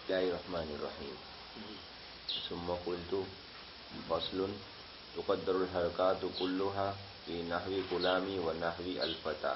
Bismillahirrahmanirrahim. Summa qultu faslun tuqaddaru al-harakatu kulluha fi nahwi gulami wa nahwi al-fata.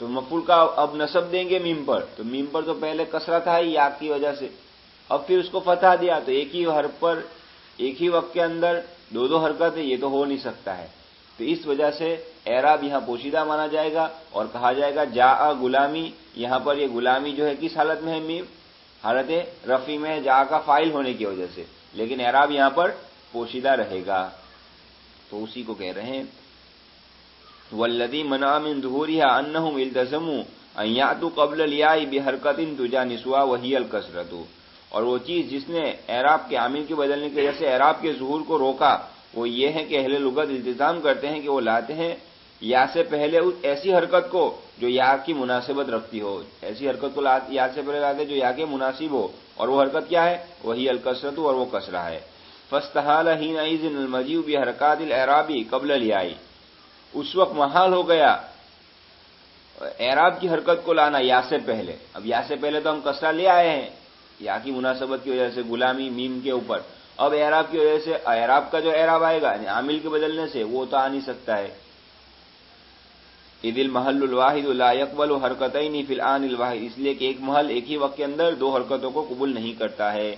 تو مفعول کا اب نصب دیں گے میم پر، تو میم پر تو پہلے کسرہ تھا ہی یا کی وجہ سے، اب پھر اس کو فتح دیا، تو ایک ہی حرف پر ایک ہی وقت کے اندر دو حرکت ہے، یہ تو ہو نہیں سکتا ہے۔ تو اس وجہ سے اعراب یہاں پوشیدہ مانا جائے گا اور کہا جائے گا جاء غلامی، یہاں پر یہ غلامی جو ہے کس حالت میں ہے، میم حالت رفع میں ہے، جاء کا فاعل ہونے کی وجہ سے، لیکن اعراب یہاں پر پوشیدہ رہے گا۔ تو اسی کو کہہ رہے ہیں والذی منع من ظہورها انہم التزموا ان یاتوا قبل الیاء بحرکۃ تجانسها وہی الکسرۃ، اور وہ چیز جس نے اعراب کے عامل کے بدلنے کی وجہ سے اعراب کے ظہور کو روکا وہ یہ ہے کہ اہل لغت التزام کرتے ہیں کہ وہ لاتے ہیں یا سے پہلے ایسی حرکت کو جو یا کی مناسبت رکھتی ہو، ایسی حرکت کو یا سے پہلے لاتے جو یا کے مناسب ہو، اور وہ حرکت کیا ہے، وہی الکسرۃ، اور وہ کسرہ ہے۔ فاستحال حینئذ المجیء بحرکات الاعراب قبل الیاء، اس وقت محال ہو گیا اعراب کی حرکت کو لانا یا سے پہلے۔ اب یا سے پہلے تو ہم کسرہ لے آئے ہیں یا کی مناسبت کی وجہ سے، غلامی میم کے اوپر، اب اعراب کی وجہ سے اعراب کا جو اعراب آئے گا یعنی عامل کے بدلنے سے وہ تو آ نہیں سکتا ہے۔ اذ المحل الواحد لا يقبل حرکتین فی الآن الواحد، اس لیے کہ ایک محل ایک ہی وقت کے اندر دو حرکتوں کو قبول نہیں کرتا ہے۔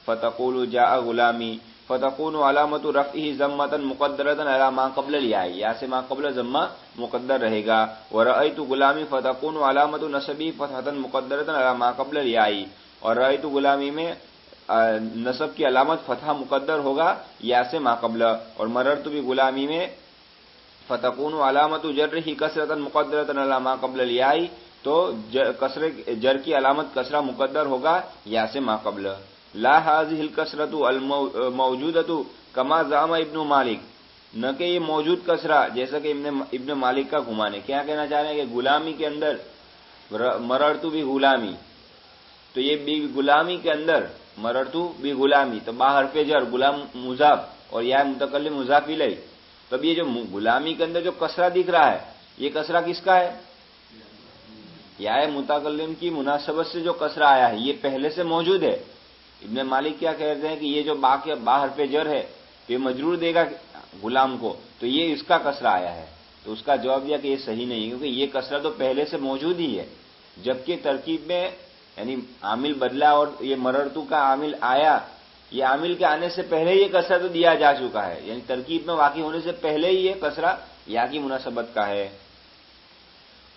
فتقول جاء غلامی فتكون علامت رفعه ضمۃ مقدرۃ علی ما قبل الیاء، یا سے ما قبل ضمہ مقدر رہے گا۔ ورأیت غلامی فتكون علامت نصبی فتحۃ مقدرۃ علی ما قبل الیاء، اور رأیت غلامی میں نصب کی علامت فتحہ مقدر ہوگا یا سے ما قبل، اور مررت بغلامی میں فتكون علامت جرہ کسرۃ مقدرۃ علی ما قبل الیاء، تو جر کی علامت کسرہ مقدر ہوگا یا سے ما قبل۔ لا هذه الکسرۃ الموجودۃ کما زعم ابن مالک، نہ کہ یہ موجود کسرہ جیسا کہ ابن مالک کا گمان ہے۔ کیا کہنا چاہ رہے ہیں کہ غلامی کے اندر مررت بغلامی، تو یہ غلامی کے اندر مررت بغلامی، تو با حرف جر غلام مضاف اور یا متکلم مضاف الیہ، تب یہ جو غلامی کے اندر جو کسرہ دکھ رہا ہے یہ کسرہ کس کا ہے، یا متکلم کی مناسبت سے جو کسرہ آیا ہے یہ پہلے سے موجود ہے۔ ابن مالک کیا کہتے ہیں کہ یہ جو با حرف جر ہے یہ مجرور دے گا غلام کو، تو یہ اس کا کسرہ آیا ہے، تو اس کا جواب دیا کہ یہ صحیح نہیں ہے، کیونکہ یہ کسرہ تو پہلے سے موجود ہی ہے، جبکہ ترکیب میں یعنی عامل بدلا اور یہ مررتو کا عامل آیا، یہ عامل کے آنے سے پہلے یہ کسرہ تو دیا جا چکا ہے، یعنی ترکیب میں واقع ہونے سے پہلے ہی یہ کسرہ یا کی مناسبت کا ہے۔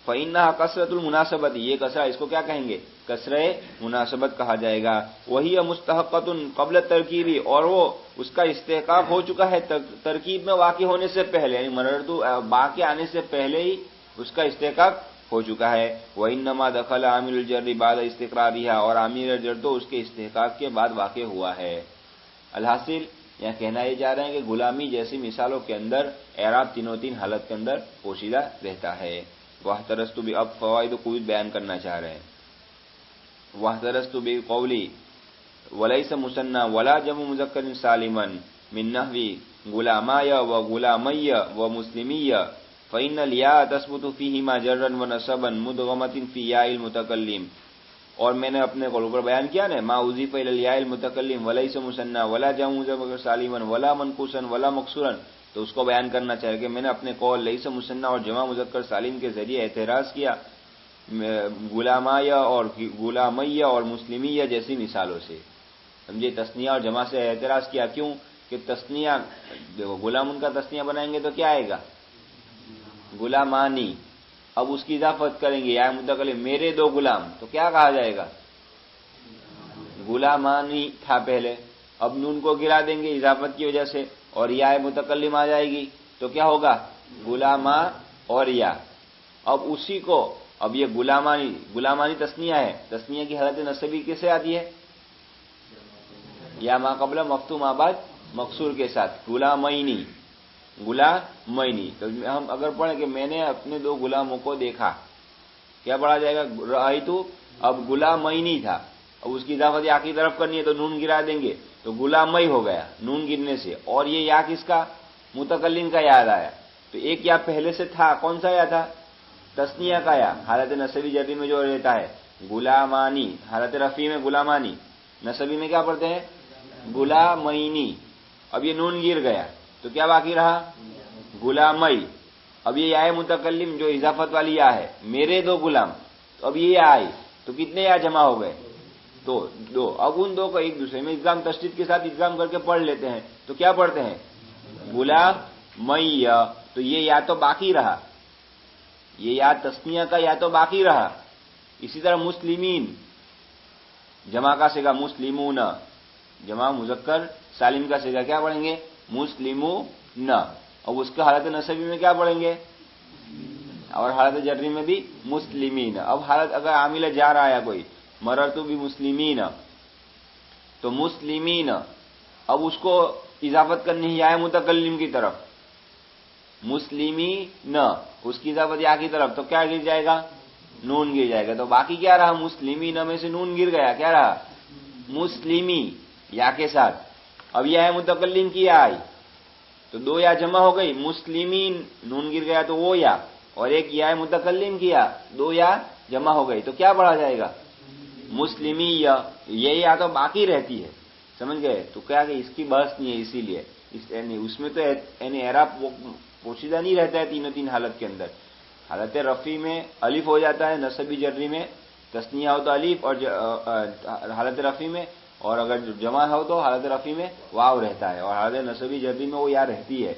فإنها کثرۃ المناسبت، یہ کسرہ اس کو کیا کہیں گے، کسرہ مناسبت کہا جائے گا۔ وہی مستحقۃ قبل ترکیبی، اور وہ اس کا استحقاق ہو چکا ہے ترکیب میں واقع ہونے سے پہلے، یعنی مررتو با کے آنے سے پہلے ہی اس کا استحقاق ہو چکا ہے۔ وإنما دخل عامل الجر بعد استقرارها، اور عامل الجر تو اس کے استحقاق کے بعد واقع ہوا ہے۔ الحاصل یہاں کہنا یہ جا رہے ہیں کہ غلامی جیسی مثالوں کے اندر اعراب تین حالت کے اندر پوشیدہ رہتا ہے۔ واحترزت بھی، اب فوائد و قیود بیان کرنا چاہ رہے ہیں۔ واحترزت بقولی وليس مثنى ولا جمع مذکر سالما من نحو غلامی و غلامی و مسلمی فإن الياء تثبت فيهما جرا ونصبا مدغمة في ياء المتكلم، اور میں نے اپنے قول پر بیان کیا نا، ما اضيف الى الياء المتكلم وليس مثنى ولا جمع مذکر سالما ولا منقوصا ولا مکسورا، تو اس کو بیان کرنا چاہیے کہ میں نے اپنے قول لیس مثنی اور جمع مذکر سالم کے ذریعے اعتراض کیا غلامایہ اور غلامیہ اور مسلمیہ جیسی مثالوں سے، سمجھے، تثنیہ اور جمع سے اعتراض کیا۔ کیوں کہ تثنیہ دیکھو غلام ان کا تثنیہ بنائیں گے تو کیا آئے گا، غلامانی، اب اس کی اضافت کریں گے یا متکلم میرے دو غلام، تو کیا کہا جائے گا، غلامانی تھا پہلے، اب نون کو گرا دیں گے اضافت کی وجہ سے اور یا متکلم آ جائے گی تو کیا ہوگا، غلاما اور یا، اب اسی کو اب یہ غلامانی تثنیہ ہے، تثنیہ کی حالت نصبی کیسے آتی ہے، یا ما قبل مفتوح ما بعد مکسور کے ساتھ، غلامینی، تو ہم اگر پڑھیں کہ میں نے اپنے دو غلاموں کو دیکھا، کیا پڑھا جائے گا، رأیتو، اب غلامینی تھا، اب اس کی اضافت یا کی طرف کرنی ہے تو نون گرا دیں گے تو غلامی ہو گیا نون گرنے سے، اور یہ یا کس کا، متکلم کا یاد آیا، تو ایک یا پہلے سے تھا، کون سا یا تھا، تثنیہ کا یا، حالت نصبی جری میں جو رہتا ہے غلامانی، حالت رفعی میں غلامانی، نصبی میں کیا پڑھتے ہیں غلامینی، اب یہ نون گر گیا تو کیا باقی رہا غلامی، اب یہ یا متکلم جو اضافت والی یا ہے، میرے دو غلام، تو اب یہ آئی تو کتنے یا جمع ہو گئے؟ تو دو. اب ان دو کو ایک دوسرے میں ادغام تشدید کے ساتھ ادغام کر کے پڑھ لیتے ہیں. تو کیا پڑھتے ہیں؟ غلام می. تو یہ یا تو باقی رہا، یہ یا تسنیہ کا یا تو باقی رہا. اسی طرح مسلمین جمع کا صیغہ مسلمون، جمع مذکر سالم کا صیغہ کیا پڑھیں گے؟ مسلمون. اب اس کا حالت نصبی میں کیا پڑھیں گے؟ اور حالت جری میں بھی مسلمین. اب حالت اگر عامل جا رہا ہے کوئی، مررتو بھی مسلمین، تو مسلمین اب اس کو اضافت کرنی ہے متکلم کی طرف، مسلمین اس کی اضافت یا کی طرف، تو کیا گر جائے گا؟ نون گر جائے گا. تو باقی کیا رہا؟ مسلمین میں سے نون گر گیا، کیا رہا؟ مسلمی یا کے ساتھ. اب یہ ہے متکلم کی یا آئی تو دو یا جمع ہو گئی، مسلمین نون گر گیا تو وہ یا، اور ایک یا متکلم کیا، دو یا جمع ہو گئی تو کیا پڑھا جائے گا؟ مسلمی. یہ یا تو باقی رہتی ہے، سمجھ گئے؟ تو کیا کہ اس کی بحث نہیں ہے، اسی لیے اس میں تو یعنی اعراب پوشیدہ نہیں رہتا ہے تین حالت کے اندر. حالت رفع میں الف ہو جاتا ہے، نصبی جری میں تثنیہ ہو تو الف، اور حالت رفع میں، اور اگر جمع ہو تو حالت رفع میں واو رہتا ہے، اور حالت نصبی جری میں وہ یا رہتی ہے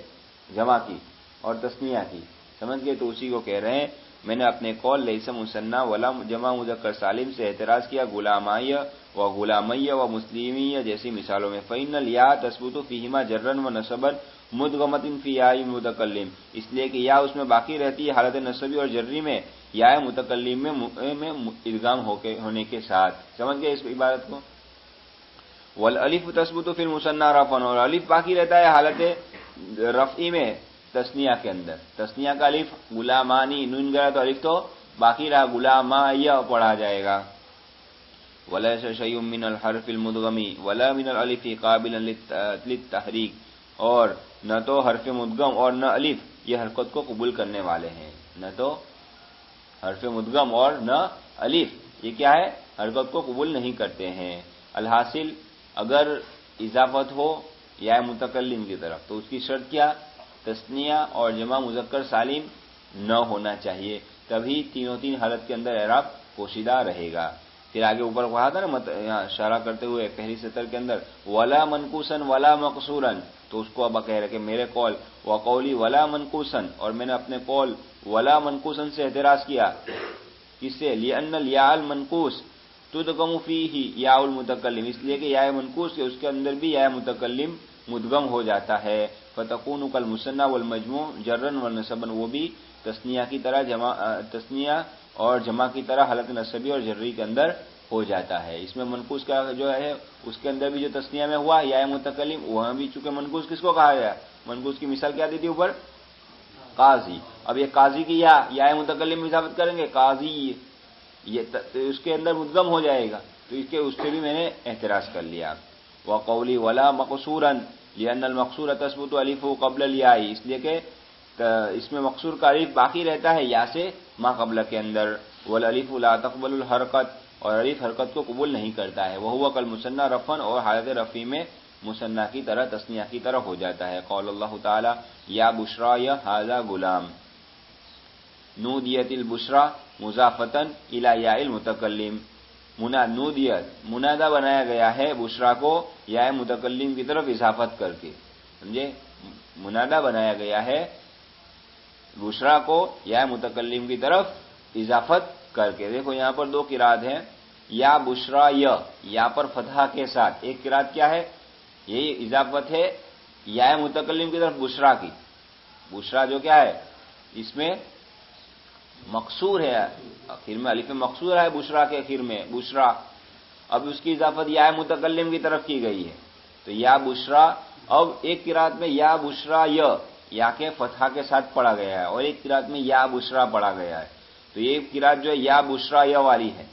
جمع کی اور تثنیہ کی. سمجھ گئے؟ تو اسی کو کہہ رہے ہیں میں نے اپنے قول لیس مثنی ولا جمع مذکر سالم سے اعتراض کیا غلامیہ و غلامیہ و مسلمیہ جیسی مثالوں میں. فإن الیا تثبت فیہما جرا و نصبا مدغمۃ فی یا متکلم، اس لیے کہ یا اس میں باقی رہتی ہے حالت نصبی اور جری میں یا متکلم میں ادغام ہونے کے ساتھ. سمجھ گئے اس عبارت کو؟ والالف تثبت فی المثنی رفعا، اور الف باقی رہتا ہے حالت رفعی میں تثنیہ کے اندر. تثنیہ کا الف غلامانی نون گیا تو الف تو باقی رہا، غلامایہ پڑھا جائے گا. ولیس شیء من الحرف المدغم ولا من الالف قابلا للتحریک، اور نہ تو حرف مدغم اور نہ الف یہ حرکت کو قبول کرنے والے ہیں. نہ تو حرف مدغم اور نہ الف یہ کیا ہے؟ حرکت کو قبول نہیں کرتے ہیں. الحاصل اگر اضافت ہو یا متکلم کی طرف تو اس کی شرط کیا؟ تثنیہ اور جمع مذکر سالم نہ ہونا چاہیے، تبھی تین حالت کے اندر اعراب پوشیدہ رہے گا. پھر آگے اوپر کہا تھا نا یہاں اشارہ کرتے ہوئے پہلی سطر کے اندر ولا منقوسن ولا مقصورن، تو اس کو اب کہہ رہے کہ میرے قول وقولی ولا منقوسن، اور میں نے اپنے قول ولا منقوسن سے اعتراض کیا. کس سے؟ لأن الياء المنقوس تدغم فیہ یا المتکلم، اس لیے کہ یا منقوس کے اس کے اندر بھی یا متکلم مدغم ہو جاتا ہے. فتكون كالمثنى والمجموع جرا ونصبا، وہ بھی تثنیہ کی طرح تثنیہ اور جمع کی طرح حالت نصبی اور جری کے اندر ہو جاتا ہے. اس میں منقوس کا جو ہے اس کے اندر بھی جو تثنیہ میں ہوا یا متکلم، وہاں بھی چونکہ منقوس کس کو کہا گیا؟ منقوس کی مثال کیا دی تھی اوپر؟ قاضی. اب یہ قاضی کی یا متکلم اضافت کریں گے قاضی، یہ اس کے اندر مدغم ہو جائے گا، تو اس پہ بھی میں نے اعتراض کر لیا. وقولی ولا مقصورا لأن المقصور تثبت الف قبل الياء، اس لیے کہ اس میں مقصور کا الف باقی رہتا ہے یا سے ما قبل کے اندر. والالف لا تقبل الحرکت، اور الف حرکت کو قبول نہیں کرتا ہے. وہو کالمثنی رفعا، اور حالت رفع میں مثنی کی طرح تثنیہ کی طرح ہو جاتا ہے. قول اللہ تعالی یا بشری ھذا غلام، نودیت البشری مضافۃ الی یا المتکلم. نودیت منادہ بنایا گیا ہے بشرا کو یا متکلم کی طرف اضافت کر کے. سمجھے؟ منادہ بنایا گیا ہے بشرا کو یا متکلم کی طرف اضافت کر کے. دیکھو یہاں پر دو قرات ہیں، یا بشرا یا پر فتحہ کے ساتھ. ایک قرات کیا ہے؟ یہی اضافت ہے یا متکلم کی طرف بشرا کی. بشرا جو کیا ہے اس میں مقصور ہے، آخر میں الف مقصور ہے بشرا کے آخر میں بشرا. اب اس کی اضافت یا متکلم کی طرف کی گئی ہے تو یا بشرا. اب ایک قرات میں یا بشرا یا کے فتحہ کے ساتھ پڑھا گیا ہے، اور ایک قرات میں یا بشرا پڑھا گیا ہے. تو یہ قرات جو ہے یا بشرا والی ہے،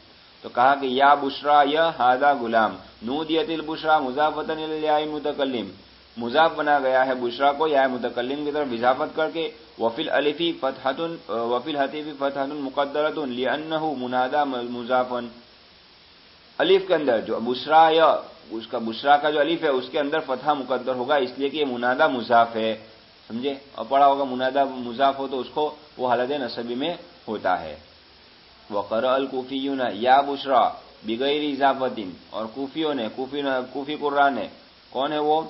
تو کہا کہ یا بشرا ھذا غلام، نودیت البشرا مضافۃ الی یا المتکلم، مضاف بنا گیا ہے بشرا کو یا متکلم کی طرف اضافت کر کے. وفی الالف فتحۃ وفی الحتف فتحۃ مقدرۃ لانہ منادى مضاف. الف کے اندر جو بشرا اس کا بشرا کا جو الف ہے اس کے اندر فتحہ مقدر ہوگا، اس لیے کہ یہ منادى مضاف ہے. سمجھے؟ اور پڑھا ہوگا منادا مضاف ہو تو اس کو وہ حالت نصبی میں ہوتا ہے. وقرأ الکوفیون یا بشرا بغیر اضافت، اور کوفیوں نے کوفی قراء نے، کون ہے وہ؟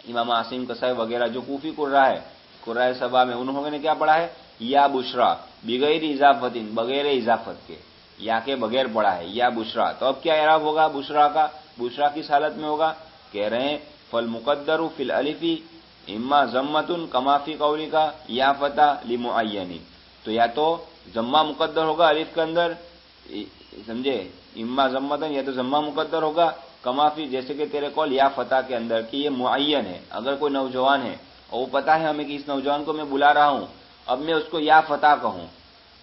امام عاصم قصائی وغیرہ جو کوفی قراء سبا میں، انہوں نے کیا پڑھا ہے؟ یا بشرا بغیر اضافت، بغیر اضافت کے، یا کے بغیر پڑھا ہے یا بشرا. تو اب کیا اعراب ہوگا بشرا کا؟ بشرا کس حالت میں ہوگا؟ کہہ رہے ہیں فالمقدر فی الالف اما ضمۃ کما فی قولک یا فتح لمعین. تو یا تو ضمہ مقدر ہوگا الف کے اندر، سمجھے؟ اما ضمۃ، یا تو ضمہ مقدر ہوگا کما فی، جیسے کہ تیرے قول یا فتح کے اندر کہ یہ معین ہے. اگر کوئی نوجوان ہے اور وہ پتا ہے ہمیں کہ اس نوجوان کو میں بلا رہا ہوں، اب میں اس کو یا فتح کہوں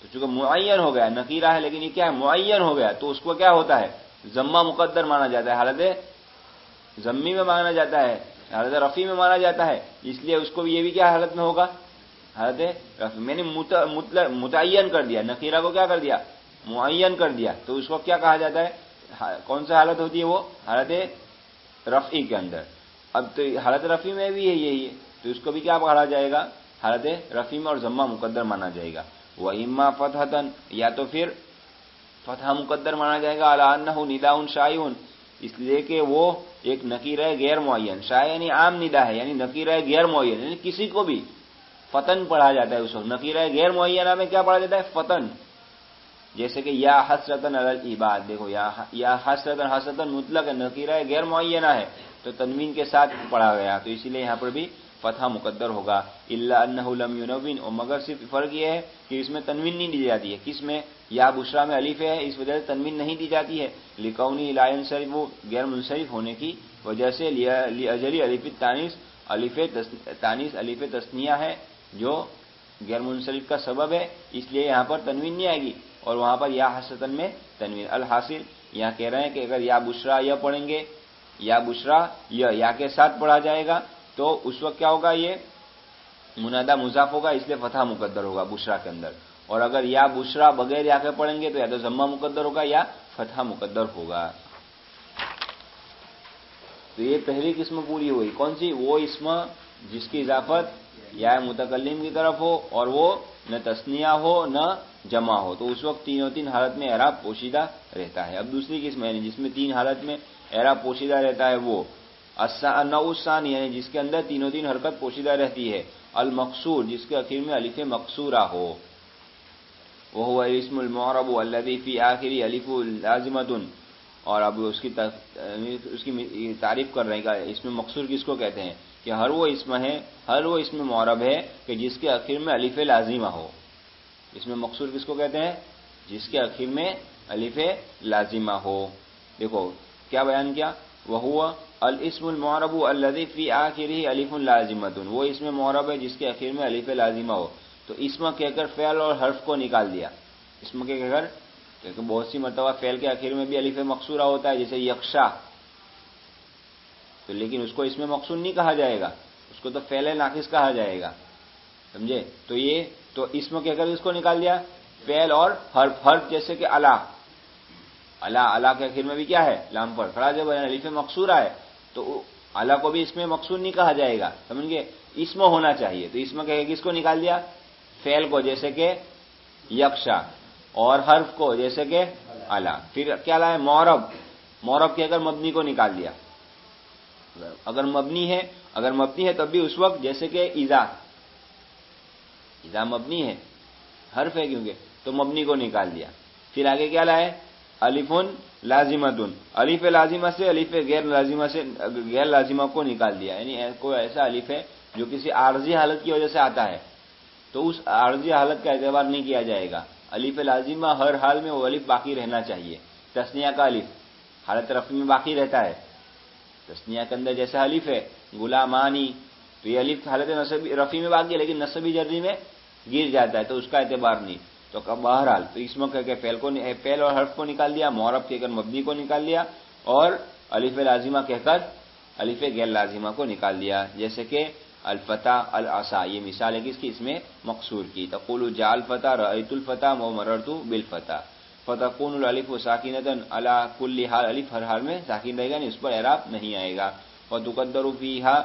تو چونکہ معین ہو گیا، نکیرہ ہے لیکن یہ کیا ہے؟ معین ہو گیا، تو اس کو کیا ہوتا ہے؟ ضمہ مقدر مانا جاتا ہے، حالت ضمی میں مانا جاتا ہے، حالت رفیع میں مانا جاتا ہے. اس لیے اس کو یہ بھی کیا حالت میں ہوگا؟ حالت رفیع. میں نے متعین کر دیا، نکیرہ کو کیا کر دیا؟ معین کر دیا. تو اس کو کیا کہا جاتا ہے؟ کون سا حالت ہوتی ہے وہ؟ حالت رفعی کے اندر. اب تو حالت رفعی میں بھی ہے یہی ہے، تو اس کو بھی کیا پڑھا جائے گا؟ حالت رفعی میں، اور ضمہ مقدر مانا جائے گا. وَإِمَّا فَتْحَةً، یا تو پھر فتح مقدر مانا جائے گا، عَلَىٰ أَنَّهُ نِدَاءٌ شَائِعٌ، اس لیے کہ وہ ایک نکیرہ غیر معین، شائع یعنی عام ندا ہے، یعنی نکیرہ غیر معین، یعنی کسی کو بھی فتن پڑھا جاتا ہے. اس وقت نکیرہ غیر معینہ میں کیا پڑھا جاتا ہے؟ فتن. جیسے کہ یا حسرتن علی العباد، دیکھو یا حسرتن، حسرتن مطلق ہے، نکیرہ غیر معینہ ہے تو تنوین کے ساتھ پڑھا گیا، تو اسی لیے یہاں پر بھی فتح مقدر ہوگا. الا انه لم ينون، اور مگر صرف فرق یہ ہے کہ اس میں تنوین نہیں دی جاتی ہے. کس میں؟ یا بشرا میں الف ہے، اس وجہ سے تنوین نہیں دی جاتی ہے. لکونی لا ينصرف، وہ غیر منصرف ہونے کی وجہ سے. لاجل الف التانیث، الف تانیث الف تثنیہ ہے جو غیر منصرف کا سبب ہے، اس لیے یہاں پر تنوین نہیں آئے گی، اور وہاں پر یا حسرتن میں تنوین. الحاصل یہاں کہہ رہے ہیں کہ اگر یا بشرا یا پڑھیں گے، یا بشرا یا کے ساتھ پڑھا جائے گا تو اس وقت کیا ہوگا؟ یہ منادہ مضاف ہوگا، اس لیے فتح مقدر ہوگا بشرا کے اندر. اور اگر یا بشرا بغیر یا کے پڑھیں گے تو یا تو ضمہ مقدر ہوگا یا فتح مقدر ہوگا. تو یہ پہلی قسم پوری ہوئی. کون سی؟ وہ اسم جس کی اضافت یا متکلم کی طرف ہو اور وہ نہ تثنیہ ہو نہ جمع ہو، تو اس وقت تین حالت میں اعراب پوشیدہ رہتا ہے. اب دوسری قسم یعنی جس میں تین حالت میں اعراب پوشیدہ رہتا ہے، وہ النوع الثانی، یعنی جس کے اندر تین حرکت پوشیدہ رہتی ہے. المقصور، جس کے آخر میں الف مقصورہ ہو. وهو الاسم المعرب الذي في آخره الف لازمۃ. اور اب اس کی تعریف کر رہے ہیں کہ اسم مقصور کس کو کہتے ہیں، کہ ہر وہ اسم معرب ہے کہ جس کے آخر میں الف لازمہ ہو. اسم مقصور کس کو کہتے ہیں؟ جس کے آخر میں الف لازمہ ہو. دیکھو کیا بیان کیا، وهو الاسم المعرب الذي في آخره الف لازمۃ، وہ اسم معرب ہے جس کے آخر میں الف لازمہ ہو. تو اسم کہہ کر فعل اور حرف کو نکال دیا. اسم کے کہہ کر، کیونکہ بہت سی مرتبہ فعل کے آخر میں بھی الف مقصورہ ہوتا ہے، جیسے یخشا، تو لیکن اس کو اسم مقصور نہیں کہا جائے گا، اس کو تو فعل ناقص کہا جائے گا، سمجھے؟ تو اسم کہہ کر اس کو نکال دیا. فعل اور حرف جیسے کہ الا کے آخر میں بھی کیا ہے؟ لام پر کھڑا جب الف مقصورہ ہے تو الا کو بھی اسم مقصور نہیں کہا جائے گا، سمجھ گئے؟ اسم ہونا چاہیے. تو اسم کہہ کے کس کو نکال دیا؟ فعل کو، جیسے کہ یخشا، اور حرف کو جیسے کہ الا. پھر کیا لائے؟ معرب کہہ کر مبنی کو نکال دیا. اگر مبنی ہے تب بھی اس وقت جیسے کہ اذا مبنی ہے، حرف ہے کیونکہ، تو مبنی کو نکال دیا. پھر آگے کیا لائے؟ الف لازمۃ، الف لازمہ سے الف غیر لازمہ کو نکال دیا. یعنی کوئی ایسا الف ہے جو کسی عارضی حالت کی وجہ سے آتا ہے تو اس عارضی حالت کا اعتبار نہیں کیا جائے گا. الف لازمہ ہر حال میں وہ الف باقی رہنا چاہیے. تثنیہ کا الف حالت رفع میں باقی رہتا ہے. تثنیہ کے اندر جیسا الف ہے غلامانی، تو یہ الف حالت رفع میں باقی ہے لیکن نصبی جری میں گر جاتا ہے، تو اس کا اعتبار نہیں. تو بہرحال تو اسم کہہ کے فعل اور حرف کو نکال دیا، معرب کہہ کر مبنی کو نکال دیا، اور الف لازمہ کہہ کر الف غیر لازمہ کو نکال دیا. جیسے کہ الفتح العصا، یہ مثال ہے کس کی؟ اس میں مقصور کی. تقول جاء الفتح رأيت الفتح ومررت بالفتح. فتكون الالف ساکنۃ علی کل حال، الف ہر حال میں ساکن رہے گا، نہیں اس پر اعراب نہیں آئے گا. وتقدر فيها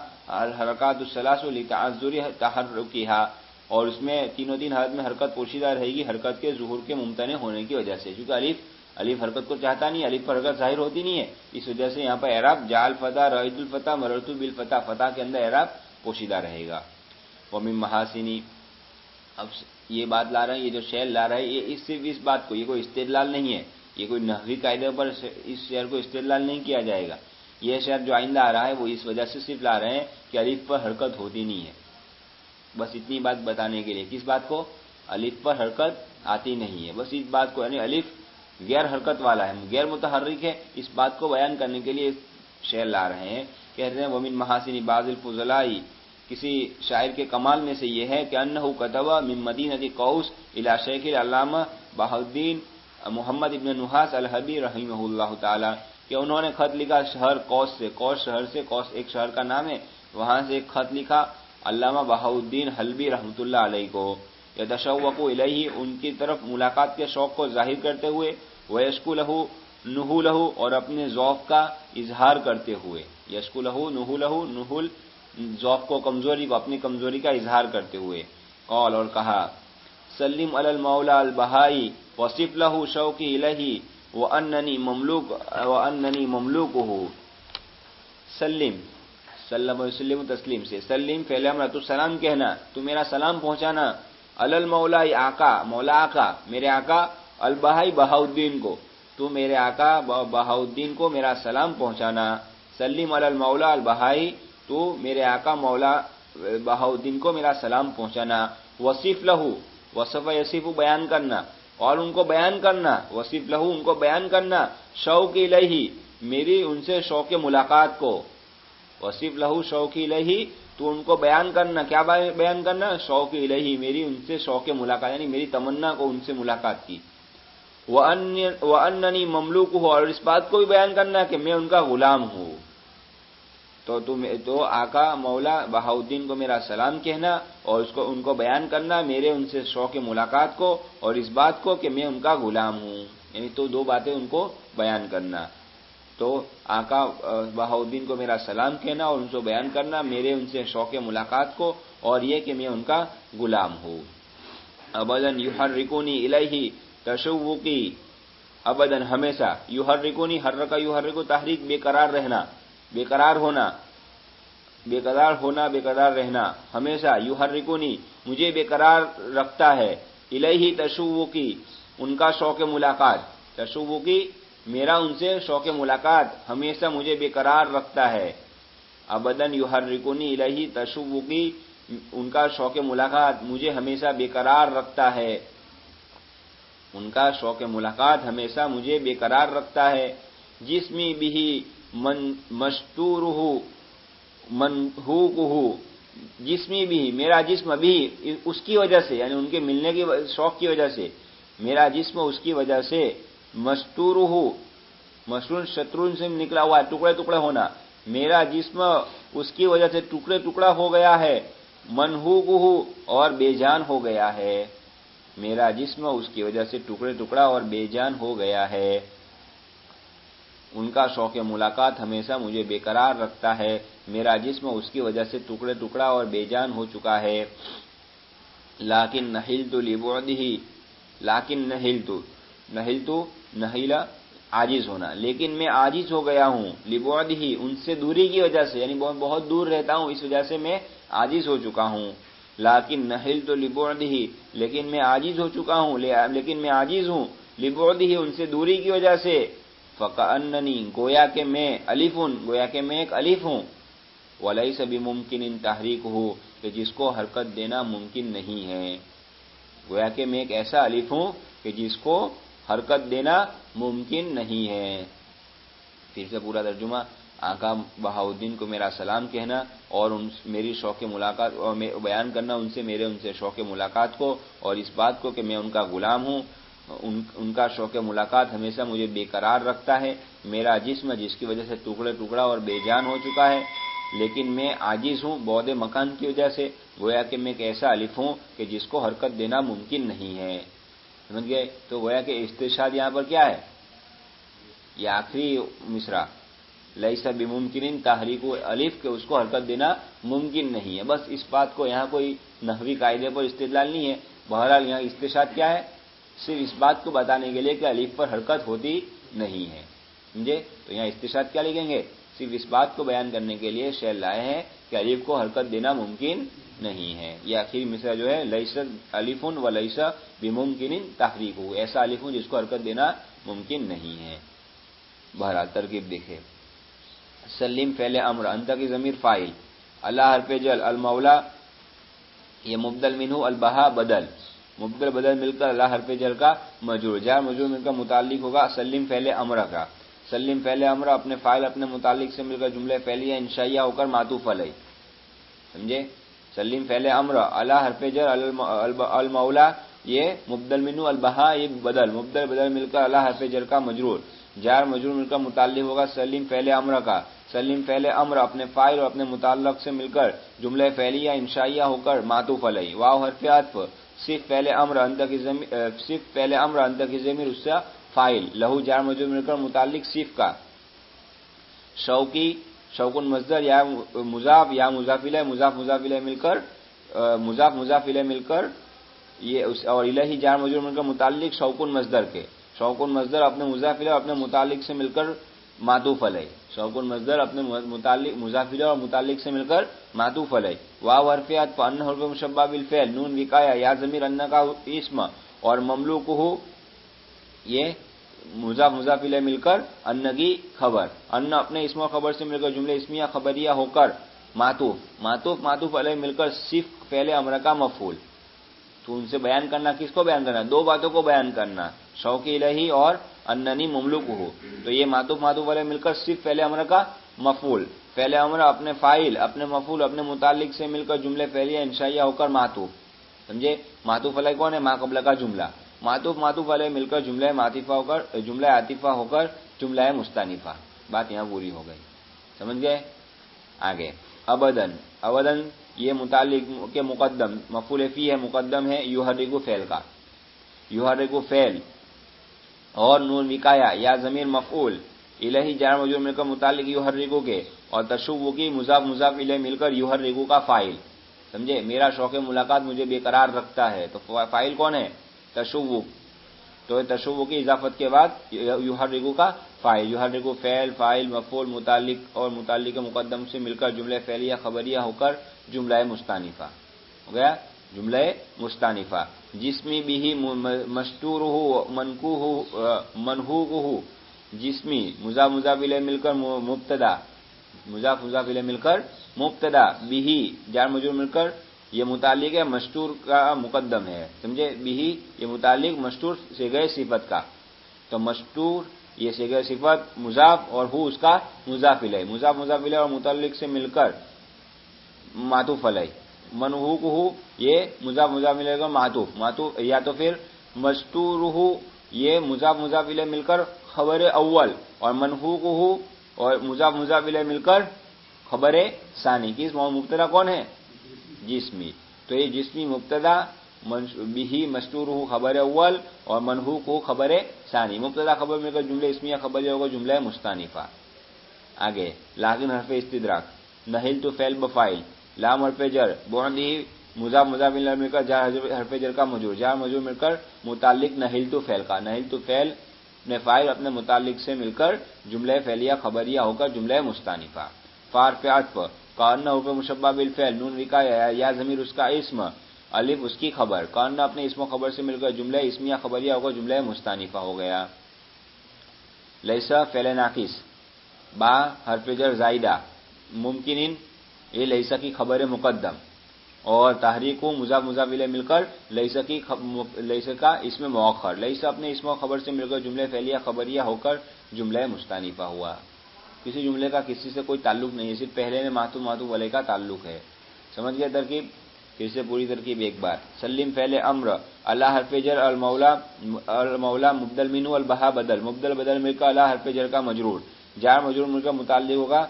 الحركات الثلاث لتعذر تحركها، اور اس میں تینوں تین حالت میں حرکت پوشیدہ رہے گی حرکت کے ظہور کے ممتنع ہونے کی وجہ سے، کیونکہ الف حرکت کو چاہتا نہیں، الف پر حرکت ظاہر ہوتی نہیں ہے، اس وجہ سے یہاں پر اعراب جعل فتح رأیت الفتح مررت بالفتح، فتح کے اندر اعراب پوشیدہ رہے گا۔ ومن محاسنی، اب یہ بات لا رہے ہیں، یہ جو شعر لا رہے ہیں یہ صرف اس بات کو، یہ کوئی استدلال نہیں ہے، یہ کوئی نحوی قاعدے پر اس شعر کو استدلال نہیں کیا جائے گا، یہ شعر جو آئندہ آ رہا ہے وہ اس وجہ سے صرف لا رہے ہیں کہ الف پر حرکت ہوتی نہیں ہے، بس اتنی بات بتانے کے لیے، کس بات کو؟ الف پر حرکت آتی نہیں ہے، بس اس بات کو، یعنی الف غیر حرکت والا ہے، غیر متحرک ہے، اس بات کو بیان کرنے کے لیے شعر لا رہے ہیں۔ کہتے ہیں ومن محاسن بعض الفضلاء، کسی شاعر کے کمال میں سے یہ ہے کہ انہ کتب من مدینہ قوس الی شیخ العلامہ بہاء الدین محمد ابن نحاس الحبی رحمہ اللہ تعالی، کہ انہوں نے خط لکھا شہر قوس سے، قوس شہر سے، قوس ایک شہر کا نام ہے، وہاں سے ایک خط لکھا علامہ بہاء الدین حلبی رحمۃ اللہ علیہ کو، یتشوق الیہ، ان کی طرف ملاقات کے شوق کو ظاہر کرتے ہوئے، ویشکو لہ نحولہ، اور اپنے ذوق کا اظہار کرتے ہوئے، یشکو لہ نحولہ، نحول ذوق کو، کمزوری کو، اپنی کمزوری کا اظہار کرتے ہوئے، قال، اور کہا سلم علی المولا البہائی وصف لہ شوقی الیہ واننی مملوکہ، سلم، سلم و یسلم تسلیم سے، سلم فعل امر، تو سلام کہنا، تو میرا سلام پہنچانا، علی المولا، آقا، مولا آقا، میرے آقا، البہائی بہاء الدین کو، تو میرے آقا بہاء الدین کو میرا سلام پہنچانا، سلم علی المولا البہائی، تو میرے آقا مولا بہاء الدین کو میرا سلام پہنچانا، وصف لہو، وصف یصف بیان کرنا، اور ان کو بیان کرنا، وصف لہو ان کو بیان کرنا، شوق الیہ میری ان سے شوق ملاقات کو، وصف لہو شوق الیہ، تو ان کو بیان کرنا، کیا بیان کرنا؟ شوق الیہ میری ان سے شوق ملاقات، یعنی میری تمنا کو ان سے ملاقات کی، واننی مملوک ہوں، اور اس بات کو بھی بیان کرنا کہ میں ان کا غلام ہوں، تو آقا مولا بہاء الدین کو میرا سلام کہنا، اور ان کو بیان کرنا میرے ان سے شوق ملاقات کو، اور اس بات کو کہ میں ان کا غلام ہوں، یعنی تو دو باتیں ان کو بیان کرنا، تو آقا بہاء الدین کو میرا سلام کہنا اور ان سے بیان کرنا میرے ان سے شوق ملاقات کو، اور یہ کہ میں ان کا غلام ہوں۔ ابداً یحرکونی الیہ تشوقی، ابداً ہمیشہ، یحرکونی، حرک یحرک تحریک، بے قرار رہنا، بے قرار ہونا، بے قرار ہونا، بے قرار رہنا، ہمیشہ، یحرکونی مجھے بے قرار رکھتا ہے، الیہ تشوقی ان کا شوق ملاقات، تشوقی میرا ان سے شوق ملاقات ہمیشہ مجھے بے قرار رکھتا ہے، ابداً یحرکونی الیہ تشوقی ان کا شوق ملاقات مجھے ہمیشہ بے قرار رکھتا ہے، ان کا شوق ملاقات ہمیشہ مجھے بے قرار رکھتا ہے، جسمی بھی مستورہ منہوکہ، جسمی بھی میرا جسم بھی اس کی وجہ سے، یعنی ان کے ملنے کی شوق کی وجہ سے، میرا جسم اس کی وجہ سے، مستورہ، مستور شترون سے نکلا ہوا ہے، ٹکڑے ٹکڑے ہونا، میرا جسم اس کی وجہ سے ٹکڑے ٹکڑا ہو گیا ہے، منہوکہ اور بے جان ہو گیا ہے، میرا جسم اس کی وجہ سے ٹکڑے ٹکڑا اور بے جان ہو گیا ہے، ان کا شوق ملاقات ہمیشہ مجھے بے قرار رکھتا ہے، میرا جسم اس کی وجہ سے ٹکڑے ٹکڑا اور بے جان ہو چکا ہے، لیکن نحلت لبعدہ، لیکن نحلت نحیلا عاجز ہونا، لیکن میں عاجز ہو گیا ہوں، لبعدہ ان سے دوری کی وجہ سے، یعنی بہت دور رہتا ہوں اس وجہ سے میں عاجز ہو چکا ہوں، لیکن نحلت لبعدہ لیکن میں عاجز ہو چکا ہوں، لیکن میں عاجز ہوں، لبعدہ ان سے دوری کی وجہ سے، فکأننی گویا کہ میں الف، گویا کہ میں ایک الف ہوں، ولیس بممکن تحریکہ کہ جس کو حرکت دینا ممکن نہیں ہے، گویا کہ میں ایک ایسا الف ہوں کہ جس کو حرکت دینا ممکن نہیں ہے۔ پھر سے پورا ترجمہ، آقا بہاء الدین کو میرا سلام کہنا اور میری شوق ملاقات اور بیان کرنا ان سے شوق ملاقات کو، اور اس بات کو کہ میں ان کا غلام ہوں، ان کا شوق ملاقات ہمیشہ مجھے بے قرار رکھتا ہے، میرا جسم جس کی وجہ سے ٹکڑے ٹکڑا اور بے جان ہو چکا ہے، لیکن میں عاجز ہوں بعد مکان کی وجہ سے، گویا کہ میں ایک ایسا الف ہوں کہ جس کو حرکت دینا ممکن نہیں ہے، سمجھ گئے؟ تو گویا کہ استرشاد یہاں پر کیا ہے؟ یہ آخری مصرع، لیس بممکن تحریک الف کہ اس کو حرکت دینا ممکن نہیں ہے. بس اس بات کو یہاں کوئی نحوی قاعدے پر استدلال نہیں ہے. بہرحال یہاں استشہاد کیا ہے؟ صرف اس بات کو بتانے کے لیے کہ الف پر حرکت ہوتی نہیں ہے. سمجھے؟ تو یہاں استشہاد کیا لکھیں گے؟ صرف اس بات کو بیان کرنے کے لیے شعر لائے ہیں کہ الف کو حرکت دینا ممکن نہیں ہے. یہ آخری مصرع جو ہے لیس الف و لیس بممکن تحریک، ایسا الف جس کو حرکت دینا ممکن نہیں ہے. بہرحال ترکیب دیکھیں. سلیم فعل امر، انت کی ضمیر فاعل، اللہ حرف جر، المولا یہ مبدل منہ، البہا بدل، مبدل بدل مل کر اللہ حرف جر کا مجرور، جار مجرور مل کر متعلق ہوگا سلیم فعل امر کا. سلیم فعل امر اپنے فاعل اپنے متعلق سے مل کر جملہ فعلیہ انشائیہ ہو کر معطوف علیہ. سمجھے؟ سلیم فعل امر اللہ حرف جر، المولا یہ مبدل منہ، البہا یہ بدل، مبدل بدل مل کر اللہ حرف جر کا مجرور، جار مجرور مل کر متعلق ہوگا سلیم فعل امر کا. سلیم فعل امر اپنے فاعل اور اپنے متعلق سے مل کر جملہ فعلیہ انشائیہ ہو کر معطوف علیہ. واو حرف عطف، صرف فعل امر انت کی ضمیر، صرف فعل امر انت کی ضمیر اس سے فاعل، لہو جار مجرور مل کر متعلق صرف کا. شوقی شوقن مصدر یا مضاف یا مضاف الیہ، مضاف مضاف الیہ مل کر مضاف مضاف الیہ مل کر یہ اور الہی جار مجرور مل کر متعلق شوقن مصدر کے. شوقن مصدر اپنے مضاف الیہ اور اپنے متعلق سے مل کر معطوف علیہ. شوقن مصدر اپنے متعلق مضاف الیہ اور متعلق سے مل کر معطوف علیہ. واو حرف عطف، ان حرف مشبہ بالفعل، نون وقایہ یا ضمیر ان کا اسم اور مملوکہ یہ مضاف مضاف الیہ مل کر ان کی خبر. ان اپنے اسم و خبر سے مل کر جملے اسمیہ خبریہ ہو کر معطوف، معطوف معطوف علیہ مل کر صرف فعل امر کا مفعول. تو ان سے بیان کرنا، کس کو بیان کرنا؟ دو باتوں کو بیان کرنا، شوقی الہی اور اننی مملوک ہو. تو یہ معطوف معطوف علیہ مل کر صرف فعل امر کا مفعول، فعل امر اپنے فاعل اپنے مفعول اپنے متعلق سے مل کر جملے فعلیہ انشائیہ ہو کر معطوف. سمجھے؟ معطوف علیہ کون ہے؟ ما قبل کا جملہ. معطوف معطوف علیہ مل کر جملہ معطوفہ ہو کر جملہ عاطفہ ہو کر جملہ مستانفہ. بات یہاں پوری ہو گئی. سمجھ گئے؟ آگے ابدن، ابدن یہ متعلق کے مقدم مفعول فی ہے، مقدم ہے یحرک فعل کا. یحرک فعل اور نون وقایہ یا ضمیر مفعول، الہی جار مجرور مل کر متعلق یحرک کے، اور تشوقی مضاف مضاف الیہ مل کر یحرک کا فاعل. سمجھے؟ میرا شوق ملاقات مجھے بے قرار رکھتا ہے، تو فاعل کون ہے؟ تشوق. تو تشوق کی اضافت کے بعد یحرک کا فاعل، یحرک فعل فاعل مفعول متعلق اور متعلق مقدم سے مل کر جملہ فعلیہ خبریہ ہو کر جملہ مستانفہ ہو گیا. جملہ مستانفہ جسمی بھی مستورہ منحوقہ، جسمی مضاف مضاف الیہ مل کر مبتدا، مضاف مضاف الیہ مل کر مبتدا، بھی جار مجرور مل کر یہ متعلق ہے مستور کا مقدم ہے. سمجھے؟ بھی یہ متعلق مستور صیغہ صفت کا. تو مستور یہ صیغہ صفت مضاف اور ہو اس کا مضاف الیہ، مضاف مضاف الیہ اور متعلق سے مل کر معطوف علیہ. منحوق ہو یہ مضاف مضاف الیہ کا معطوف، معطوف یا تو پھر مستور ہو یہ مضاف مضاف الیہ مل کر خبر اول، اور منحوق ہو اور مضاف مضاف الیہ مل کر خبر ثانی. کس مبتدا کون ہے؟ جسمی. تو یہ جسمی مبتدا، بھی مستور ہو خبر اول اور منحوق ہو خبر ثانی. مبتدا خبر مل کر جملے اسمیہ خبریہ ہوگا جملہ مستانفہ. آگے لاکن حرف استدراک، نحلت فعل بفاعل، لام حرف جر، بعدی مضاف مضاف الیہ مل کر جار حرف جر کا مجرور، جار مجرور مل کر متعلق نحلت فعل کا، نحلت فعل اپنے فاعل اپنے متعلق سے مل کر جملہ فعلیہ خبریہ ہو کر جملہ مستانفہ. فارف عطف، کان حرف مشبہ بالفعل، نون وقایہ یا ضمیر اس کا اسم، الف اس کی خبر، کان اپنے اسم و خبر سے مل کر جملہ اسمیہ خبریہ ہوگا جملہ مستانفہ ہو گیا. لیسا فعل ناقص، با حرف جر زائدہ، ممکنن یہ لیسا کی خبر مقدم، اور تحریک مضاف مضاف الیہ مل کر لیسا کا اسم مؤخر. لیسا اپنے اسم و خبر سے مل کر جملہ فعلیہ خبریہ ہو کر جملہ مستانفہ ہوا. کسی جملے کا کسی سے کوئی تعلق نہیں ہے، صرف پہلے میں معطوف معطوف علیہ کا تعلق ہے. سمجھ گئے ترکیب؟ پھر سے پوری ترکیب ایک بار. سلیم فعل امر، اللہ حرف جر، المولا مبدل منہ، البہا بدل، مبدل بدل مل کر اللہ حرف جر کا مجرور، جار مجرور مل کر متعلق ہوگا،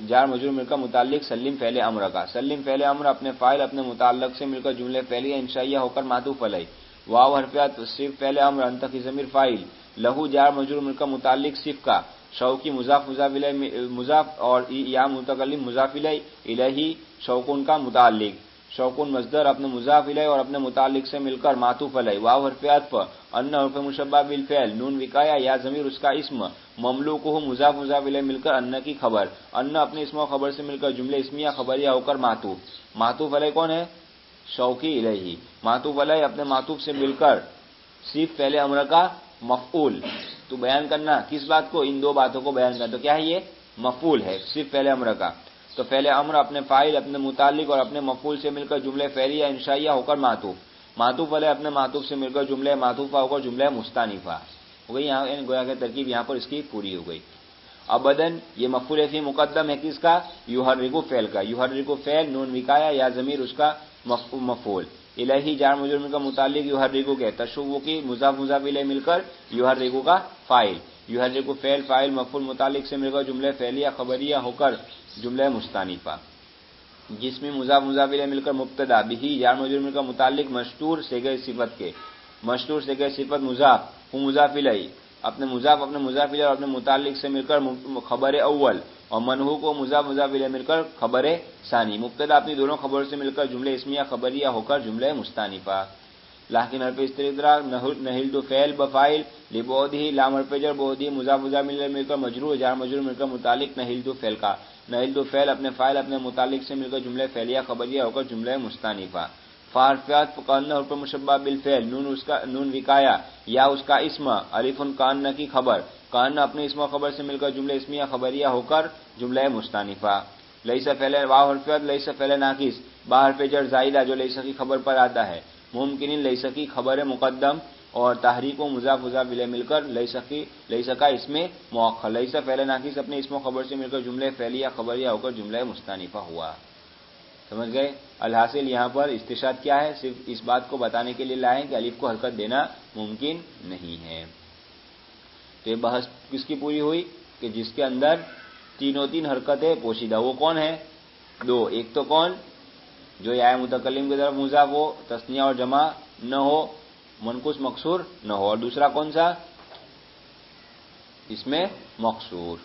جار مجرور مل کر متعلق سلیم فعل امر کا. سلیم فعل امر اپنے فاعل اپنے متعلق سے مل کر جملے فعلیہ انشائیہ ہو کر معطوف علیہ. واو حرف عطف، صرف فعل امر انت کی ضمیر فاعل، لہو جار مجرور مل کر متعلق صف کا، شوقی مضاف مضاف الیہ مضاف اور یا متکلم مضاف الیہ الہی شوقون کا متعلق، شوقون مصدر اپنے مضاف الیہ اور اپنے متعلق سے مل کر معطوف علیہ، واو حرف عطف، ان حرف مشبہ بالفعل، نون وقایا یا ضمیر اس کا اسم، مملوکہ مضاف مضاف الیہ مل کر ان کی خبر، ان اپنے اسم و خبر سے مل کر جملے اسمیہ خبریہ ہو کر معطوف، معطوف علیہ کون ہے؟ شوقی الیہ، معطوف علیہ اپنے معطوف سے مل کر صرف فعل امر کا مفعول، تو بیان کرنا کس بات کو؟ ان دو باتوں کو بیان کرنا، تو کیا ہے یہ؟ مفعول ہے صرف فعل امر کا، تو فعل امر اپنے فاعل اپنے متعلق اور اپنے مفعول سے مل کر جملے فعلیہ انشائیہ ہو کر معطوف، معطوف علیہ اپنے معطوف سے مل کر جملے معطوفہ ہو کر جملہ مستانفہ ہو گئی، یہاں گویا کہ ترکیب یہاں پر اس کی پوری ہو گئی۔ ابدن یہ مفعول فی مقدم ہے کس کا؟ یحرک فعل کا، یحرک فعل نون وقایا یا ضمیر اس کا مفعول، الہی جار مجرور کا متعلق یحرک کے، تشوقی مضاف مضاف الیہ مل کر یحرک کا فاعل، یحرک فعل فاعل مفعول متعلق سے مل کر جملے فعلیہ خبریہ ہو کر جملہ مستانفہ، جس میں مضاف مضاف الیہ مل کر مبتدا، بھی جار مجرور مل کر متعلق مشتور صیغہ صفت کے، مشتور صیغہ صفت مضاف ہوں مضاف الیہ اپنے مضاف الیہ اور اپنے متعلق سے مل کر خبر اول، اور منہو کو مضاف مضاف الیہ مل کر خبر ثانی، مبتدا اپنی دونوں خبروں سے مل کر جملے اسمیہ خبریہ ہو کر جملہ مستانفہ، لاکن حرف استدراک نہلت فعل بفاعل لبعدہ، لام حرف جر بعدہ مضاف مضاف الیہ مل کر مجرور جار مجرور مل کر متعلق نہلت فعل کا، نہلت فعل اپنے فاعل اپنے متعلق سے مل کر جملہ فعلیہ خبریہ ہو کر جملہ مستانفہ، فارفیات کان حرف مشبہ بالفعل، نون وقایا یا اس کا اسم، الف کان کی خبر، کان اپنے اسم و خبر سے مل کر جملہ اسمیہ خبریہ ہو کر جملہ مستانفہ، لیس فعل واو حرف لیس فعل ناقص، با حرف جر زائدہ جو لیس کی خبر پر آتا ہے، ممکن لیس کی خبر مقدم اور تحریک و مضاف مضاف الیہ مل کر لیس کا اسم مؤخر، لیس فعل ناقص اپنے اسم و خبر سے مل کر جملہ فعلیہ خبریہ ہو کر جملہ مستانفہ ہوا۔ سمجھ گئے؟ الحاصل یہاں پر استشہاد کیا ہے؟ صرف اس بات کو بتانے کے لیے لائیں کہ الف کو حرکت دینا ممکن نہیں ہے۔ تو یہ بحث کس کی پوری ہوئی کہ جس کے اندر تین حرکتیں پوشیدہ، وہ کون ہے؟ دو، ایک تو کون؟ جو یا متکلم کی طرف مضاف ہو، تثنیہ اور جمع نہ ہو، منقوص مقصور نہ ہو، اور دوسرا کون سا؟ اس میں مقصور۔